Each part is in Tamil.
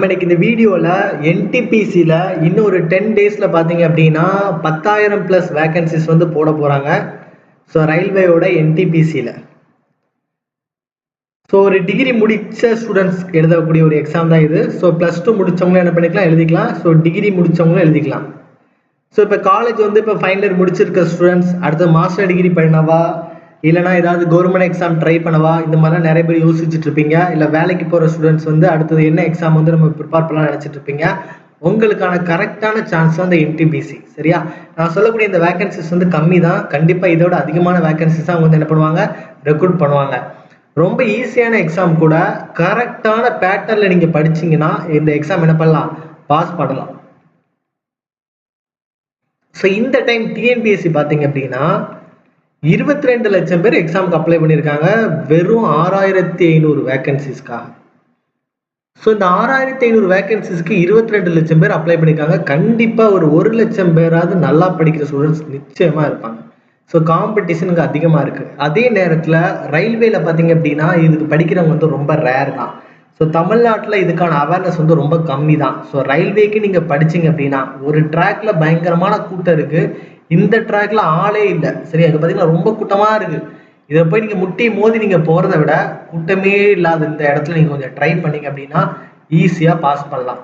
இன்னைக்கு இந்த வீடியோவில் என்டிபிசியில் இன்னும் ஒரு 10 டேஸில் பார்த்தீங்க அப்படின்னா 10,000+ வேகன்சிஸ் வந்து போட போகிறாங்க. ஸோ ரயில்வேயோட என்டிபிசியில் ஸோ ஒரு டிகிரி முடித்த ஸ்டூடெண்ட்ஸ் எழுதக்கூடிய ஒரு எக்ஸாம் தான் இது. ஸோ +2 முடித்தவங்களும் என்ன பண்ணிக்கலாம், எழுதிக்கலாம். ஸோ டிகிரி முடித்தவங்களும் எழுதிக்கலாம். ஸோ இப்போ காலேஜ் வந்து இப்போ ஃபைனல் இயர் முடிச்சிருக்க ஸ்டூடெண்ட்ஸ் அடுத்த மாஸ்டர் டிகிரி பண்ணவா, இல்லைனா ஏதாவது கவர்மெண்ட் எக்ஸாம் ட்ரை பண்ணவா, இந்த மாதிரிலாம் நிறைய பேர் யோசிச்சுட்டு இருப்பீங்க. இல்லை வேலைக்கு போகிற ஸ்டூடெண்ட்ஸ் வந்து அடுத்தது என்ன எக்ஸாம் வந்து நம்ம ப்ரிப்பேர் பண்ணலாம் நினச்சிட்டு இருப்பீங்க. உங்களுக்கான கரெக்டான சான்ஸ் தான் இந்த என்டிபிசி. சரியா, நான் சொல்லக்கூடிய இந்த வேகன்சிஸ் வந்து கம்மி தான். கண்டிப்பாக இதோட அதிகமான வேகன்சிஸ் அவங்க வந்து என்ன பண்ணுவாங்க, ரெக்ரூட் பண்ணுவாங்க. ரொம்ப ஈஸியான எக்ஸாம் கூட கரெக்டான பேட்டர்னில் நீங்கள் படிச்சிங்கன்னா இந்த எக்ஸாம் என்ன பண்ணலாம், பாஸ் பண்ணலாம். ஸோ இந்த டைம் டிஎன்பிஎஸ்சி பார்த்தீங்க அப்படின்னா 22 லட்சம் பேர் எக்ஸாமுக்கு அப்ளை பண்ணியிருக்காங்க, வெறும் 6,500 வேகன்சிஸ்க்காக. ஸோ இந்த 6,500 வேகன்சிஸ்க்கு 22 லட்சம் பேர் அப்ளை பண்ணியிருக்காங்க. கண்டிப்பாக ஒரு 1 லட்சம் பேராவது நல்லா படிக்கிற ஸ்டூடெண்ட்ஸ் நிச்சயமாக இருப்பாங்க. ஸோ காம்படிஷனுக்கு அதிகமாக இருக்குது. அதே நேரத்தில் ரயில்வேல பார்த்தீங்க அப்படின்னா இதுக்கு படிக்கிறவங்க வந்து ரொம்ப ரேர் தான். ஸோ தமிழ்நாட்டில் இதுக்கான அவேர்னஸ் வந்து ரொம்ப கம்மி தான். ஸோ ரயில்வேக்கு நீங்கள் படிச்சிங்க அப்படின்னா ஒரு ட்ராக்ல பயங்கரமான கூட்டம் இருக்குது, இந்த ட்ராக்ல ஆளே இல்லை. சரி, அது பார்த்தீங்கன்னா ரொம்ப கூட்டமாக இருக்குது. இதை போய் நீங்கள் முட்டி மோதி நீங்கள் போகிறத விட கூட்டமே இல்லாத இந்த இடத்துல நீங்கள் கொஞ்சம் ட்ரை பண்ணீங்க அப்படின்னா ஈஸியாக பாஸ் பண்ணலாம்.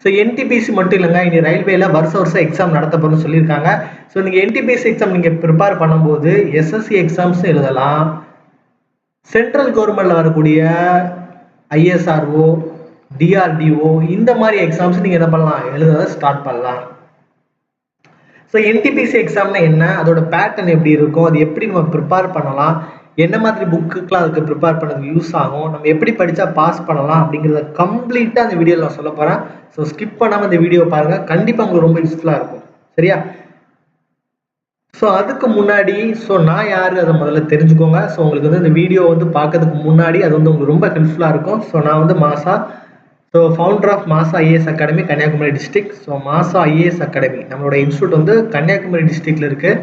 ஸோ என்டிபிசி மட்டும் இல்லைங்க, இனி ரயில்வேல வருஷம் எக்ஸாம் நடத்தப்படும் சொல்லியிருக்காங்க. ஸோ நீங்கள் என்டிபிசி எக்ஸாம் நீங்கள் ப்ரிப்பேர் பண்ணும்போது எஸ்எஸ்சி எக்ஸாம்ஸும் எழுதலாம். சென்ட்ரல் கவர்மெண்ட்ல வரக்கூடிய ஐஎஸ்ஆர்ஓ, டிஆர்டிஓ இந்த மாதிரி எக்ஸாம்ஸ் நீங்கள் என்ன பண்ணலாம், எழுத ஸ்டார்ட் பண்ணலாம். ஸோ என்டிபிசி எக்ஸாம்னா என்ன, அதோட பேட்டர்ன் எப்படி இருக்கும், அது எப்படி நம்ம ப்ரிப்பேர் பண்ணலாம், என்ன மாதிரி புக்குக்கெலாம் அதுக்கு ப்ரிப்பேர் பண்ணது யூஸ் ஆகும், நம்ம எப்படி படித்தா பாஸ் பண்ணலாம் அப்படிங்கிறத கம்ப்ளீட்டாக அந்த வீடியோவில் நான் சொல்ல போகிறேன். ஸோ ஸ்கிப் பண்ணாமல் இந்த வீடியோ பாருங்கள், கண்டிப்பாக உங்களுக்கு ரொம்ப யூஸ்ஃபுல்லாக இருக்கும். சரியா, ஸோ அதுக்கு முன்னாடி நான் யார் அதை முதல்ல தெரிஞ்சுக்கோங்க. ஸோ உங்களுக்கு வந்து இந்த வீடியோ வந்து பார்க்கறதுக்கு முன்னாடி அது வந்து உங்களுக்கு ரொம்ப ஹெல்ப்ஃபுல்லாக இருக்கும். ஸோ நான் வந்து Maasa, so founder of Maasa IAS academy Kanyakumari district. So Maasa IAS academy நம்மளோட இன்ஸ்டியூட் வந்து கன்னியாகுமரி டிஸ்ட்ரிக்டில் இருக்குது.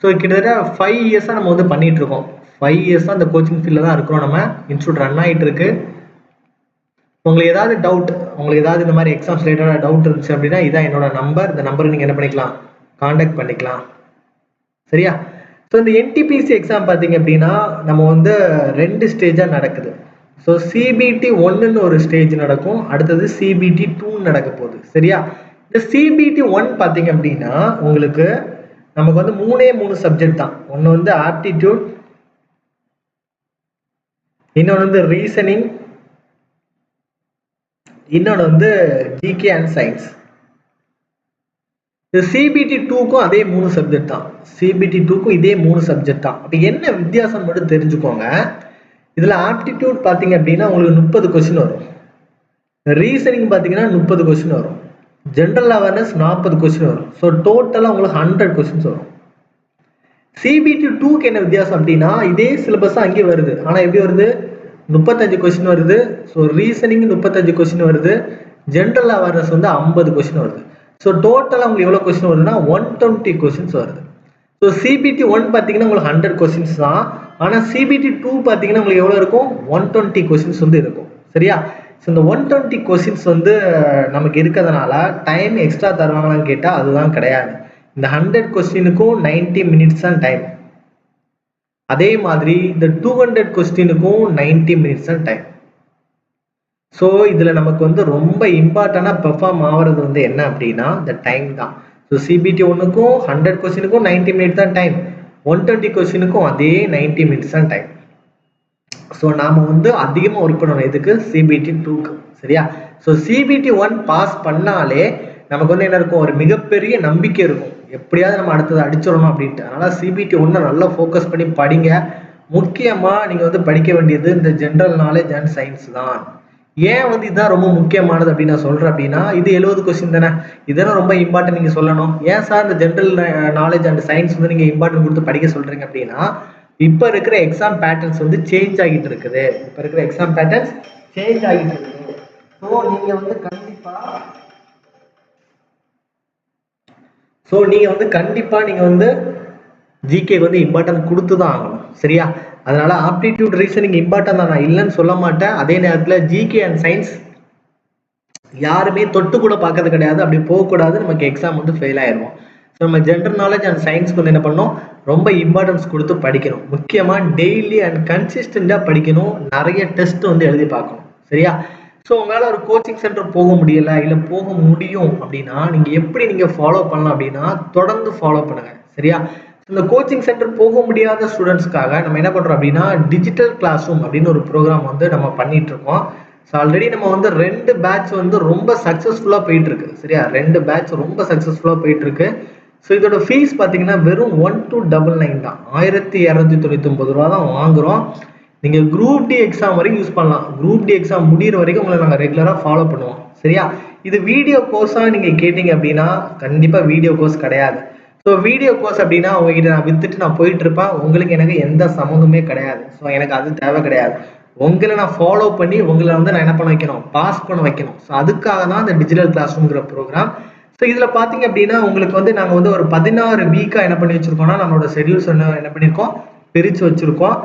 ஸோ கிட்டத்தட்ட 5 இயர்ஸாக நம்ம வந்து பண்ணிகிட்டு இருக்கோம். 5 இயர்ஸாக அந்த கோச்சிங் ஃபீல்டில் தான் இருக்கிறோம். நம்ம இன்ஸ்டியூட் ரன் ஆகிட்டு இருக்கு. உங்களுக்கு ஏதாவது டவுட், உங்களுக்கு ஏதாவது இந்த மாதிரி எக்ஸாம்ஸ் ரிலேட்டடாக டவுட் இருந்துச்சு அப்படின்னா இதான் என்னோட நம்பர். இந்த நம்பருக்கு நீங்கள் என்ன பண்ணிக்கலாம், காண்டாக்ட் பண்ணிக்கலாம். சரியா, ஸோ இந்த என்டிபிசி எக்ஸாம் பார்த்தீங்க அப்படின்னா நம்ம வந்து 2 ஸ்டேஜாக நடக்குது. ஸோ சிபிடி 1ன்னு ஒரு ஸ்டேஜ் நடக்கும், அடுத்தது சிபிடி 2 நடக்க போகுது. சரியா, இந்த சிபிடி 1 பார்த்தீங்க அப்படின்னா உங்களுக்கு நமக்கு வந்து 3 சப்ஜெக்ட் தான். ஒன்று வந்து ஆப்டிடியூட், இன்னொன்று வந்து ரீசனிங், இன்னொன்று வந்து ஜிகே அண்ட் சயின்ஸ். இந்த சிபிடி 2க்கும் அதே 3 சப்ஜெக்ட் தான். சிபிடி 2க்கும் இதே 3 சப்ஜெக்ட் தான். அப்போ என்ன வித்தியாசம் மட்டும் தெரிஞ்சுக்கோங்க. இதில் ஆப்டிடியூட் பார்த்தீங்க அப்படின்னா உங்களுக்கு 30 கொஸ்டின் வரும், ரீசனிங் பார்த்தீங்கன்னா 30 கொஸ்டின் வரும், ஜென்ரல் அவேர்னஸ் 40 கொஸ்டின் வரும். ஸோ டோட்டலாக உங்களுக்கு 100 கொஸ்டின்ஸ் வரும். சிபிடி 2க்கு என்ன வித்தியாசம் அப்படின்னா இதே சிலபஸ் அங்கே வருது, ஆனால் எப்படி வருது, 35 கொஸ்டின் வருது. ஸோ ரீசனிங் 35 கொஸ்டின் வருது, ஜென்ரல் அவேர்னஸ் வந்து 50 கொஸ்டின் வருது. ஸோ டோட்டலாக உங்களுக்கு எவ்வளோ கொஸ்டின் வருதுன்னா 120 கொஸ்டின்ஸ் வருது. ஸோ சிபிடி 1 பார்த்தீங்கன்னா உங்களுக்கு 100 கொஸ்டின்ஸ் தான், ஆனால் சிபிடி 2 பார்த்தீங்கன்னா உங்களுக்கு எவ்வளோ இருக்கும், 120 கொஸ்டின்ஸ் வந்து இருக்கும். சரியா, ஸோ இந்த 120 கொஸ்டின்ஸ் வந்து நமக்கு இருக்கிறதுனால டைம் எக்ஸ்ட்ரா தருவாங்களான்னு கேட்டால் அதுதான் கிடையாது. இந்த 100 கொஸ்டினுக்கும் 90 மினிட்ஸ் தான் டைம். அதே மாதிரி இந்த 200 கொஸ்டினுக்கும் 90 மினிட்ஸ் தான் டைம். ஸோ இதில் நமக்கு வந்து ரொம்ப இம்பார்ட்டண்டாக பெர்ஃபார்ம் ஆகிறது வந்து என்ன அப்படின்னா இந்த டைம் தான். ஸோ சிபிடி 1க்கும் 100 கொஸ்டினுக்கும் 90 மினிட்ஸ் தான் டைம், 120 கொஸ்டினுக்கும் அதே 90 மினிட்ஸ் தான் டைம். ஸோ நாம் வந்து அதிகமாக ஒர்க் பண்ணணும் இதுக்கு, சிபிடி 2க்கு. சரியா, ஸோ சிபிடி 1 பாஸ் பண்ணாலே நமக்கு வந்து என்ன இருக்கும், ஒரு மிகப்பெரிய நம்பிக்கை இருக்கும், எப்படியாவது நம்ம அடுத்தது அடிச்சிடணும் அப்படின்ட்டு. அதனால் சிபிடி 1 நல்லா ஃபோக்கஸ் பண்ணி படிங்க. முக்கியமாக நீங்கள் வந்து படிக்க வேண்டியது இந்த ஜென்ரல் நாலேஜ் அண்ட் சயின்ஸ் தான். ஏன் வந்து இதுதான் ரொம்ப முக்கியமானது அப்படின்னு நான் சொல்கிறேன் அப்படின்னா இது 70 கொஸ்டின் தானே, இதெல்லாம் ரொம்ப இம்பார்ட்டன்ட் நீங்கள் சொல்லணும். ஏன் சார் இந்த ஜென்ரல் நாலேஜ் அண்ட் சயின்ஸ் வந்து நீங்கள் இம்பார்ட்டன்ட் கொடுத்து படிக்க சொல்கிறீங்க அப்படின்னா இப்போ இருக்கிற எக்ஸாம் பேட்டர்ன்ஸ் வந்து சேஞ்ச் ஆகிட்டு இருக்குது. இப்போ இருக்கிற எக்ஸாம் பேட்டர்ன்ஸ் சேஞ்ச் ஆகிட்டு இருக்குது. ஸோ நீங்கள் வந்து கண்டிப்பாக நீங்கள் வந்து ஜிகேக்கு வந்து இம்பார்ட்டன்ட் கொடுத்து தான் ஆகணும். சரியா, அதனால ஆப்டிடியூட் ரீசனிங் இம்பார்ட்டன்ட் தான், நான் இல்லைன்னு சொல்ல மாட்டேன். அதே நேரத்தில் ஜிகே அண்ட் சயின்ஸ் யாருமே தொட்டு கூட பார்க்கறது கிடையாது. அப்படி போகக்கூடாது, நமக்கு எக்ஸாம் வந்து ஃபெயில் ஆயிடுவோம். ஸோ நம்ம ஜென்ரல் நாலேஜ் அண்ட் சயின்ஸ்க்கு வந்து என்ன பண்ணணும், ரொம்ப இம்பார்ட்டன்ஸ் கொடுத்து படிக்கணும். முக்கியமாக டெய்லி அண்ட் கன்சிஸ்டண்டாக படிக்கணும். நிறைய டெஸ்ட் வந்து எழுதி பார்க்கணும். சரியா? ஸோ உங்களால் ஒரு கோச்சிங் சென்டர் போக முடியல, இல்லை போக முடியும் அப்படின்னா நீங்கள் எப்படி நீங்கள் ஃபாலோ பண்ணலாம் அப்படின்னா தொடர்ந்து ஃபாலோ பண்ணுங்க. சரியா? இந்த கோச்சிங் சென்டர் போக முடியாத ஸ்டூடெண்ட்ஸ்க்காக நம்ம என்ன பண்ணுறோம் அப்படின்னா டிஜிட்டல் கிளாஸ் ரூம் அப்படின்னு ஒரு ப்ரோக்ராம் வந்து நம்ம பண்ணிட்டு இருக்கோம். ஸோ ஆல்ரெடி நம்ம வந்து 2 பேட்ச் வந்து ரொம்ப சக்ஸஸ்ஃபுல்லாக போயிட்டு இருக்கு. சரியா? 2 பேட்ச் ரொம்ப சக்ஸஸ்ஃபுல்லாக போயிட்டு இருக்கு. ஸோ இதோட ஃபீஸ் பார்த்தீங்கன்னா வெறும் 1299 தான். 1299 ரூபா தான் வாங்குறோம். நீங்கள் குரூப் டி எக்ஸாம் வரைக்கும் யூஸ் பண்ணலாம். குரூப் டி எக்ஸாம் முடிகிற வரைக்கும் உங்களை நாங்கள் ரெகுலராக ஃபாலோ பண்ணுவோம். சரியா? இது வீடியோ கோர்ஸாக நீங்கள் கேட்டீங்க அப்படின்னா கண்டிப்பாக வீடியோ கோர்ஸ் கிடையாது. ஸோ வீடியோ கோர்ஸ் அப்படின்னா உங்ககிட்ட நான் வித்துட்டு நான் போயிட்டு இருப்பேன். உங்களுக்கு எனக்கு எந்த சம்மந்தமே கிடையாது. ஸோ எனக்கு அது தேவை கிடையாது. உங்களை நான் ஃபாலோ பண்ணி உங்களை வந்து நான் என்ன பண்ண வைக்கணும், பாஸ் பண்ண வைக்கணும். ஸோ அதுக்காக தான் இந்த டிஜிட்டல் கிளாஸ் ரூம்ங்கிற ப்ரோக்ராம். ஸோ இதில் பார்த்தீங்க அப்படின்னா உங்களுக்கு வந்து நாங்கள் வந்து ஒரு 16 வீக்காக என்ன பண்ணி வச்சுருக்கோம்னா நம்மளோட ஷெடியூல்ஸ் என்ன பண்ணியிருக்கோம், பிரித்து வச்சுருக்கோம்.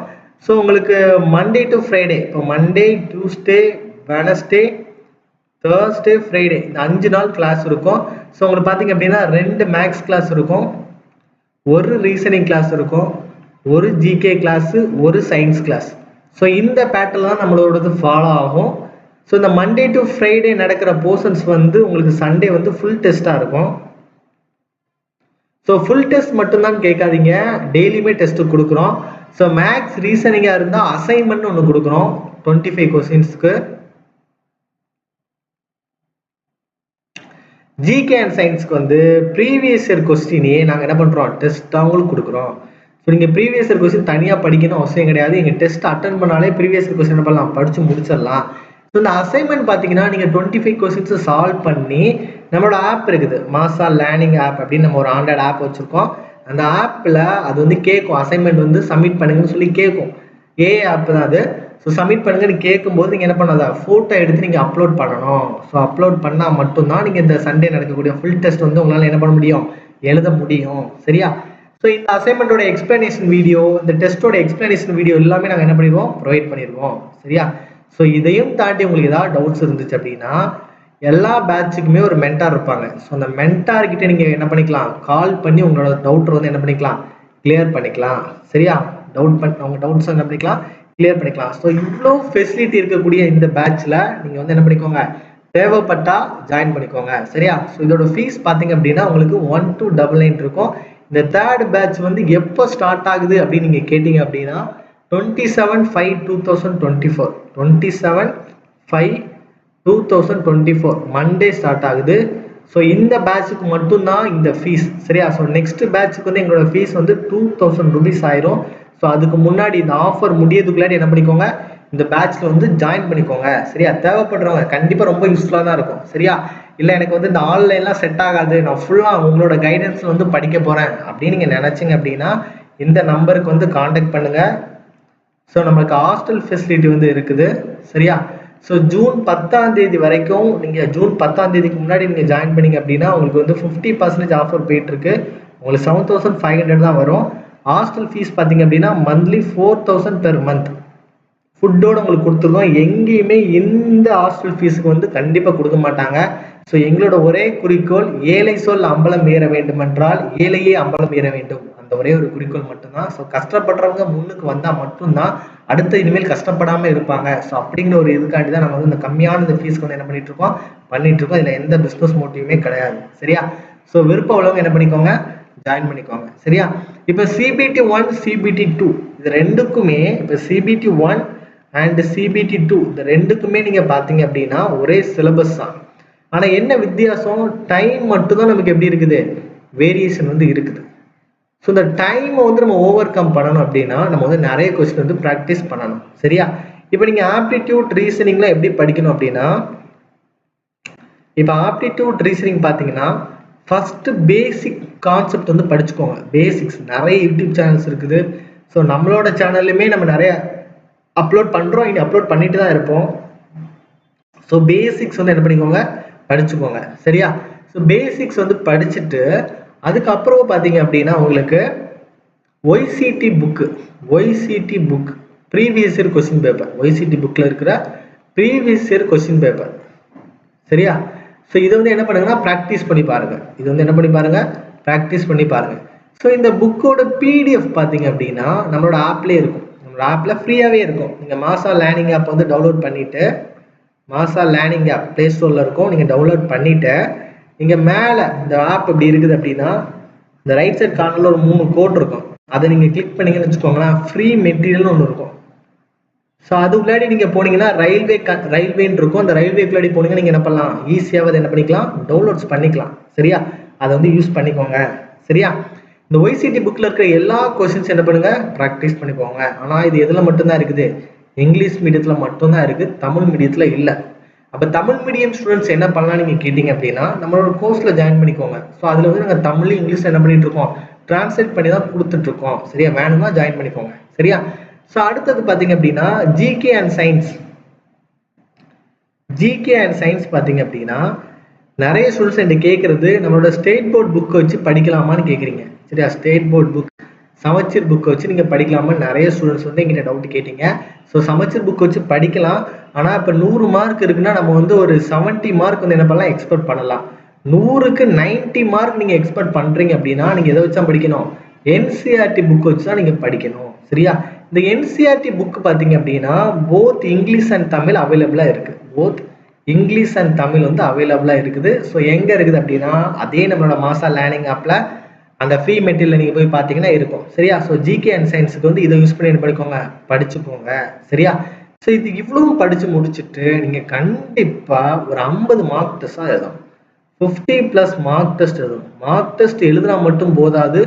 ஸோ உங்களுக்கு மண்டே டு ஃப்ரைடே, இப்போ Monday, Tuesday, Wednesday, Thursday, Friday இந்த 5 நாள் கிளாஸ் இருக்கும். ஸோ உங்களுக்கு பார்த்தீங்க அப்படின்னா 2 மேக்ஸ் கிளாஸ் இருக்கும், 1 ரீசனிங் கிளாஸ் இருக்கும், 1 GK class, 1 science class. So இந்த பேட்டர்ன் தான் நம்மளோடது ஃபாலோ ஆகும். ஸோ இந்த மண்டே டு ஃப்ரைடே நடக்கிற போர்ஷன்ஸ் வந்து உங்களுக்கு சண்டே வந்து ஃபுல் டெஸ்ட்டாக இருக்கும். ஸோ ஃபுல் டெஸ்ட் மட்டும்தான் கேட்காதீங்க, டெய்லியுமே டெஸ்ட்டு கொடுக்குறோம். ஸோ மேக்ஸ் ரீசனிங்காக இருந்தால் அசைன்மெண்ட் ஒன்று கொடுக்குறோம் 25 கொஸ்டின்ஸ்க்கு. ஜிகே அண்ட் சயின்ஸ்க்கு வந்து ப்ரீவியஸ் இயர் கொஸ்டினையே நாங்கள் என்ன பண்ணுறோம், டெஸ்ட்டாகவும் கொடுக்குறோம். ஸோ நீங்கள் ப்ரீவியஸ் இயர் கொஸ்டின் தனியாக படிக்கணும் அவசியம் கிடையாது. எங்கள் டெஸ்ட் அட்டன் பண்ணாலே ப்ரீவியஸ் இயர் கொஸ்டின் பண்ணலாம், படித்து முடிச்சிடலாம். ஸோ இந்த அசைன்மெண்ட் பார்த்தீங்கன்னா நீங்கள் 25 கொஸ்டின்ஸை சால்வ் பண்ணி நம்மளோட ஆப் இருக்குது, மாசா லேர்னிங் ஆப் அப்படின்னு நம்ம ஒரு ஆண்ட்ராய்டு ஆப் வச்சுருக்கோம். அந்த ஆப்பில் அது வந்து கேட்கும், அசைன்மெண்ட் வந்து சப்மிட் பண்ணுங்கன்னு சொல்லி கேட்கும். ஆப் தான் அது. ஸோ சப்மிட் பண்ணுங்கன்னு கேட்கும்போது நீங்கள் என்ன பண்ணாத ஃபோட்டோ எடுத்து நீங்கள் அப்லோட் பண்ணணும். ஸோ அப்லோட் பண்ணால் மட்டும்தான் நீங்கள் இந்த சண்டே நடக்கக்கூடிய ஃபுல் டெஸ்ட் வந்து உங்களால் என்ன பண்ண முடியும், எழுத முடியும். சரியா? ஸோ இந்த அசைன்மெண்ட்டோட எக்ஸ்பிளனேஷன் வீடியோ, இந்த டெஸ்ட்டோட எக்ஸ்பிளனேஷன் வீடியோ எல்லாமே நாங்கள் என்ன பண்ணிடுவோம், ப்ரொவைட் பண்ணிடுவோம். சரியா? ஸோ இதையும் தாண்டி உங்களுக்கு ஏதாவது டவுட்ஸ் இருந்துச்சு அப்படின்னா எல்லா பேட்சுக்குமே ஒரு மென்டார் இருப்பாங்க. ஸோ அந்த மென்டார்கிட்ட நீங்கள் என்ன பண்ணிக்கலாம், கால் பண்ணி உங்களோட டவுட் வந்து என்ன பண்ணிக்கலாம், கிளியர் பண்ணிக்கலாம். சரியா? உங்கள் டவுட்ஸ் என்ன பண்ணிக்கலாம், கிளியர் பண்ணிக்கலாம். ஸோ இவ்வளோ ஃபெசிலிட்டி இருக்கக்கூடிய இந்த பேட்சில் நீங்கள் வந்து என்ன பண்ணிக்கோங்க, தேவைப்பட்டா ஜாயின் பண்ணிக்கோங்க. சரியா? ஸோ இதோட ஃபீஸ் பார்த்தீங்க அப்படின்னா உங்களுக்கு 1299 இருக்கும். இந்த 3rd பேட்ச் வந்து எப்போ ஸ்டார்ட் ஆகுது அப்படின்னு நீங்கள் கேட்டீங்க அப்படின்னா 27/5/2024 27/5/2024 மண்டே ஸ்டார்ட் ஆகுது. ஸோ இந்த பேட்சுக்கு மட்டும்தான் இந்த ஃபீஸ். சரியா? ஸோ நெக்ஸ்ட் பேட்சுக்கு வந்து எங்களோட ஃபீஸ் வந்து 2000 rupees ஆயிரும். ஸோ அதுக்கு முன்னாடி இந்த ஆஃபர் முடியறதுக்குள்ளாடி என்ன பண்ணிக்கோங்க, இந்த பேட்ச்ல வந்து ஜாயின் பண்ணிக்கோங்க. சரியா? தேவைப்படுறவங்க கண்டிப்பாக ரொம்ப யூஸ்ஃபுல்லாக தான் இருக்கும். சரியா? இல்லை எனக்கு வந்து இந்த ஆன்லைன்லாம் செட் ஆகாது, நான் ஃபுல்லாக உங்களோட கைடன்ஸில் வந்து படிக்க போகிறேன் அப்படின்னு நீங்கள் நினச்சிங்க அப்படின்னா இந்த நம்பருக்கு வந்து காண்டாக்ட் பண்ணுங்கள். ஸோ நம்மளுக்கு ஹாஸ்டல் ஃபெசிலிட்டி வந்து இருக்குது. சரியா? ஸோ ஜூன் 10ஆம் தேதி வரைக்கும் நீங்கள் ஜூன் 10ஆம் தேதிக்கு முன்னாடி நீங்கள் ஜாயின் பண்ணிங்க அப்படின்னா உங்களுக்கு வந்து 50% ஆஃபர் போயிட்டுருக்கு. உங்களுக்கு 7500 தான் வரும். ஹாஸ்டல் ஃபீஸ் பார்த்தீங்க அப்படின்னா மந்த்லி 4000 per month. ஃபுட்டோடு உங்களுக்கு கொடுத்துருக்கோம். எங்கேயுமே இந்த ஹாஸ்டல் ஃபீஸுக்கு வந்து கண்டிப்பாக கொடுக்க மாட்டாங்க. ஸோ எங்களோட ஒரே குறிக்கோள் ஏழை சொல் அம்பலம் ஏற வேண்டும் என்றால் ஏழையே அம்பலம் ஏற வேண்டும். அந்த ஒரே ஒரு குறிக்கோள் மட்டும்தான். ஸோ கஷ்டப்படுறவங்க முன்னுக்கு வந்தால் மட்டும்தான் அடுத்த இனிமேல் கஷ்டப்படாமல் இருப்பாங்க. ஸோ அப்படிங்கிற ஒரு இதுக்காண்டி தான் நம்ம வந்து இந்த கம்மியான இந்த ஃபீஸ்க்கு வந்து என்ன பண்ணிட்டு இருக்கோம். இதில் எந்த பிஸ்னஸ் மோட்டிவுமே கிடையாது. சரியா? ஸோ விருப்பம் உள்ளவங்க என்ன பண்ணிக்கோங்க, ஜாயின் பண்ணிக்கோங்க. சரியா? இப்போ CBT 1 CBT 2 இது ரெண்டுக்குமே, இப்போ CBT 1 அண்ட் CBT 2 இந்த ரெண்டுக்குமே நீங்கள் பார்த்தீங்க அப்படின்னா ஒரே சிலபஸ் தான். ஆனால் என்ன வித்தியாசம், டைம் மட்டும்தான் நமக்கு எப்படி இருக்குது, வேரியேஷன் வந்து இருக்குது. ஸோ இந்த டைமை வந்து நம்ம ஓவர் கம் பண்ணணும் அப்படின்னா நம்ம வந்து நிறைய கொஸ்டின் வந்து ப்ராக்டிஸ் பண்ணணும். சரியா? இப்போ நீங்கள் ஆப்டிடியூட் ரீசனிங்லாம் எப்படி படிக்கணும் அப்படின்னா, இப்போ ஆப்டிடியூட் ரீசனிங் பார்த்தீங்கன்னா ஃபர்ஸ்ட் பேசிக் கான்செப்ட் வந்து படிச்சுக்கோங்க. பேசிக்ஸ் நிறைய யூடியூப் சேனல்ஸ் இருக்குது. ஸோ நம்மளோட சேனல்லையுமே நம்ம நிறைய அப்லோட் பண்ணுறோம், இனி அப்லோட் பண்ணிட்டு தான் இருப்போம். ஸோ பேசிக்ஸ் வந்து என்ன பண்ணிக்கோங்க, படிச்சுக்கோங்க. சரியா? ஸோ பேசிக்ஸ் வந்து படிச்சுட்டு அதுக்கப்புறம் பார்த்தீங்க அப்படின்னா உங்களுக்கு OCT book previous year question paper, OCT புக்கில் இருக்கிற ப்ரீவியஸ் இயர் கொஸ்டின் பேப்பர். சரியா? ஸோ இதை வந்து என்ன பண்ணுங்கன்னா ப்ராக்டிஸ் பண்ணி பாருங்க. இது வந்து என்ன பண்ணி பாருங்க, ப்ராக்டிஸ் பண்ணி பாருங்க. ஸோ இந்த புக்கோட பிடிஎஃப் பார்த்தீங்க அப்படின்னா நம்மளோட ஆப்லேயே இருக்கும். நம்மளோட ஆப்பில் ஃப்ரீயாகவே இருக்கும். நீங்கள் மாசா லேர்னிங் ஆப் வந்து டவுன்லோட் பண்ணிட்டு, மாசா லேர்னிங் ஆப் ப்ளே ஸ்டோரில் இருக்கும், நீங்கள் டவுன்லோட் பண்ணிட்டு நீங்கள் மேலே இந்த ஆப் இப்படி இருக்குது அப்படின்னா இந்த ரைட் சைட் கார்னரில் ஒரு 3 கோட் இருக்கும். அதை நீங்கள் கிளிக் பண்ணீங்கன்னு வச்சுக்கோங்களேன், ஃப்ரீ மெட்டீரியல்னு ஒன்று இருக்கும். ஸோ அது உள்ளாடி நீங்கள் போனீங்கன்னா ரயில்வேன்னு இருக்கும். அந்த ரயில்வேக்குள்ளாடி போனீங்கன்னா நீங்கள் என்ன பண்ணலாம், ஈஸியாக அதை என்ன பண்ணிக்கலாம், டவுன்லோட்ஸ் பண்ணிக்கலாம். சரியா? அதை வந்து யூஸ் பண்ணிக்கோங்க. சரியா? இந்த ஒய்சிடி புக்கில் இருக்கிற எல்லா கொஸ்டின்ஸ் என்ன பண்ணுங்க, ப்ராக்டிஸ் பண்ணிக்கோங்க. ஆனால் இது எதில் மட்டும்தான் இருக்குது, இங்கிலீஷ் மீடியத்தில் மட்டும்தான் இருக்குது, தமிழ் மீடியத்தில் இல்லை. அப்போ தமிழ் மீடியம் ஸ்டூடெண்ட்ஸ் என்ன பண்ணலாம் நீங்கள் கேட்டிங்க அப்படின்னா நம்மளோட கோர்ஸில் ஜாயின் பண்ணிக்கோங்க. ஸோ அதில் வந்து நாங்கள் தமிழ் இங்கிலீஷ் என்ன பண்ணிட்டு இருக்கோம், டிரான்ஸ்லேட் பண்ணி தான் கொடுத்துட்ருக்கோம். சரியா? வேணும்னா ஜாயின் பண்ணிக்கோங்க. சரியா? ஸோ அடுத்தது பார்த்தீங்க அப்படின்னா GK and science. GK and science பார்த்தீங்க அப்படின்னா நிறைய ஸ்டூடெண்ட்ஸ் என்கிட்ட கேட்குறது நம்மளோட ஸ்டேட் போர்ட் புக்கை வச்சு படிக்கலாமான்னு கேட்குறீங்க. சரியா? ஸ்டேட் போர்ட் புக் சமச்சீர் புக்கை வச்சு நீங்கள் படிக்கலாமான்னு நிறைய ஸ்டூடெண்ட்ஸ் வந்து எங்கிட்ட டவுட் கேட்டீங்க. ஸோ சமச்சீர் புக்கை வச்சு படிக்கலாம். ஆனால் இப்போ 100 மார்க் இருக்குன்னா நம்ம வந்து ஒரு 70 மார்க் வந்து என்ன பண்ணலாம், எக்ஸ்பெக்ட் பண்ணலாம். 100க்கு 90 மார்க் நீங்கள் எக்ஸ்பெக்ட் பண்ணுறீங்க அப்படின்னா நீங்கள் எதை வச்சா படிக்கணும், என்சிஆர்டி புக் வச்சு தான் நீங்கள் படிக்கணும். சரியா? இந்த என்சிஆர்டி புக் பார்த்தீங்க அப்படின்னா போத் இங்கிலீஷ் அண்ட் தமிழ் அவைலபிளாக இருக்குது. போத் இங்கிலீஷ் அண்ட் தமிழ் வந்து அவைலபிளாக இருக்குது. ஸோ எங்கே இருக்குது அப்படின்னா அதே நம்மளோட மாசா லேர்னிங் ஆப்பில் அந்த ஃப்ரீ மெட்டீரியல் நீங்கள் போய் பார்த்தீங்கன்னா இருக்கும். சரியா? ஸோ ஜிகே அண்ட் சயின்ஸுக்கு வந்து இதை யூஸ் பண்ணி என்ன பண்ணிக்கோங்க, படிச்சுக்கோங்க. சரியா? ஸோ இது இவ்வளவும் படித்து முடிச்சுட்டு நீங்கள் கண்டிப்பாக ஒரு 50 மார்க் டெஸ்ட்டாக எழுதணும். 50+ மார்க் டெஸ்ட் எழுதணும். மார்க் டெஸ்ட் எழுதுனா மட்டும் போதாது,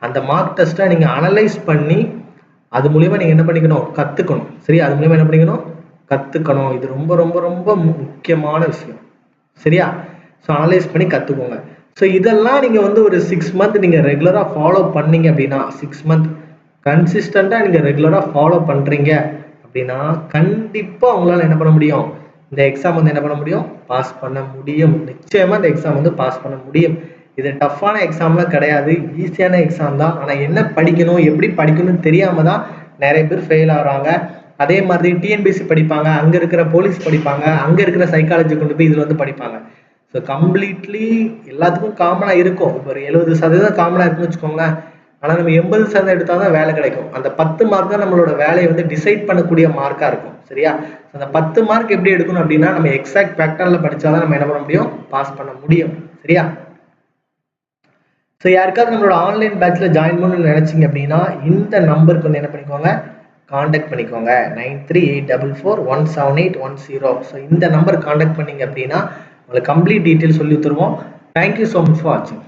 அந்த மார்க் டெஸ்ட்டை நீங்கள் அனலைஸ் பண்ணி அது மூலியமா நீங்கள் என்ன பண்ணிக்கணும், கற்றுக்கணும். சரியா? அது மூலியமா என்ன பண்ணிக்கணும், கற்றுக்கணும். இது ரொம்ப ரொம்ப ரொம்ப முக்கியமான விஷயம். சரியா? ஸோ அனலைஸ் பண்ணி கற்றுக்கோங்க. ஸோ இதெல்லாம் நீங்கள் வந்து ஒரு 6 மந்த் நீங்கள் ரெகுலராக ஃபாலோ பண்ணீங்க அப்படின்னா, 6 மந்த் கன்சிஸ்டண்ட்டாக நீங்கள் ரெகுலராக ஃபாலோ பண்ணுறீங்க அப்படின்னா கண்டிப்பாக உங்களால் என்ன பண்ண முடியும், இந்த எக்ஸாம் வந்து என்ன பண்ண முடியும், பாஸ் பண்ண முடியும். நிச்சயமாக இந்த எக்ஸாம் வந்து பாஸ் பண்ண முடியும். இது டஃப்பான எக்ஸாம்லாம் கிடையாது, ஈஸியான எக்ஸாம் தான். ஆனால் என்ன படிக்கணும், எப்படி படிக்கணும்னு தெரியாமல் தான் நிறைய பேர் ஃபெயில் ஆகிறாங்க. அதே மாதிரி டிஎன்பிஎஸ்சி படிப்பாங்க, அங்கே இருக்கிற போலீஸ் படிப்பாங்க, அங்கே இருக்கிற சைக்காலஜி கொண்டு போய் இதில் வந்து படிப்பாங்க. ஸோ கம்ப்ளீட்லி எல்லாத்துக்கும் காமனாக இருக்கும். இப்போ ஒரு 70% காமனாக இருக்குன்னு வச்சுக்கோங்களேன். ஆனால் நம்ம 80% எடுத்தால் தான் வேலை கிடைக்கும். அந்த 10 மார்க் தான் நம்மளோட வேலையை வந்து டிசைட் பண்ணக்கூடிய மார்க்காக இருக்கும். சரியா? அந்த 10 மார்க் எப்படி எடுக்கணும் அப்படின்னா நம்ம எக்ஸாக்ட் பேட்டர்னில் படித்தா தான் நம்ம என்ன பண்ண முடியும், பாஸ் பண்ண முடியும். சரியா? ஸோ யாருக்காவது நம்மளோட ஆன்லைன் பேட்சில் ஜாயின் பண்ணணும்னு நினச்சிங்க அப்படின்னா இந்த நம்பருக்கு வந்து என்ன பண்ணிக்கோங்க, காண்டாக்ட் பண்ணிக்கோங்க. 9384417810. ஸோ இந்த நம்பர் காண்டாக்ட் பண்ணிங்க அப்படின்னா உங்களுக்கு கம்ப்ளீட் டீட்டெயில் சொல்லி தருவோம். தேங்க்யூ ஸோ மச் ஃபார் வாட்சிங்.